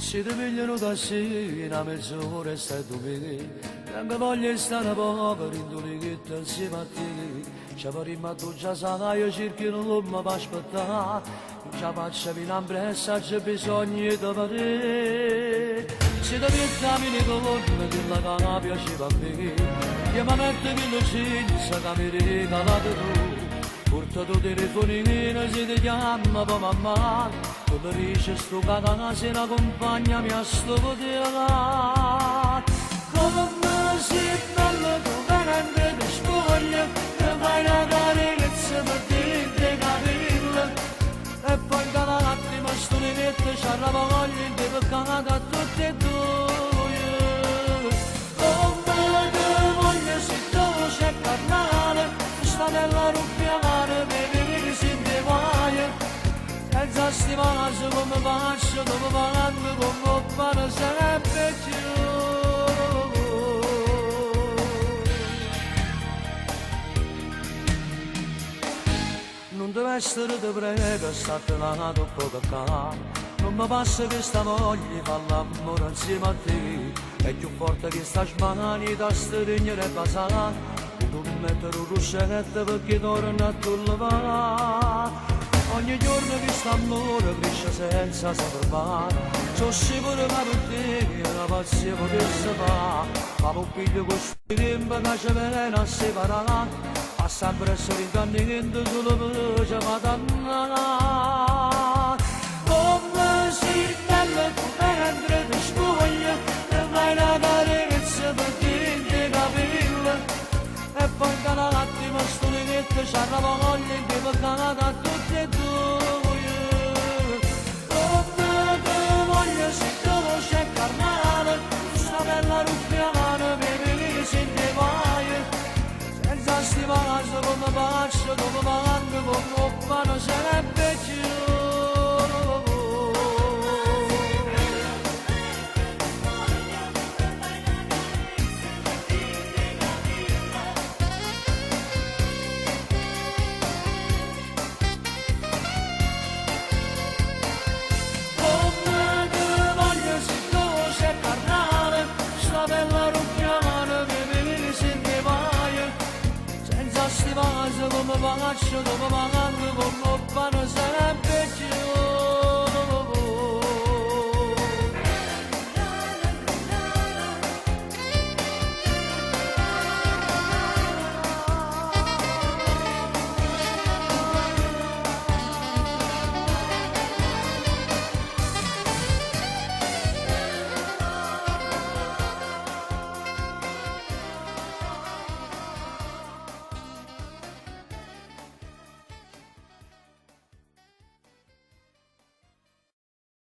Se ti pigliano da sera, mezz'ora e stai tu me, anche voglio stare povero in tunichetto insieme a te. Ci faremo tu già sai, io cerco non mi fa aspettare, non ci faccio fino a pressa, c'è bisogno di te. Se ti vietami con te, la cana piaceva a me, io mi metto che lo senza che mi regalate tu. Porta tu telefonino, se ti chiama poi mamma, tu mi dici sto cagana se ne accompagnami a sto potere. Come sei bello tu venendo ti spoglia, ti fai una carezza per te capelli, e poi cada attimo sto ne mette ci arrava voglia di peccare a tutti e due. Come ti voglio se tu sei carnale, sta nella rubbiare, bevi si te vai, senza stimare come faccio, dove vanno come fanno sempre più. Non deve essere te prego, state là dopo cacca, non mi passa che sta voglia, fa l'amore insieme a te, è più forte che sta smani, da stringere e basare. Non mettere un ruscetto perché torna a tullevare. Ogni giorno che sta amore cresce senza saper fare. Sono sicuro che per te la pazzia potesse fare. Ma un figlio con sti tempi che ci viene a separare, passa presso l'incandimento solo per ci fa dannare. Come si bella tu mentre ti spoglia, ti fai una carezza per te capelli, e poi cada attimo sto neghetto ci arrava voglia di peccare a tutti e due. Come te voglio se tu sei carnale, sta bella ruffiana, bevi se te vai, senza stimare come faccio, come vanno, come fanno sempre più. Come faccio, come vanno, come fanno sempre più.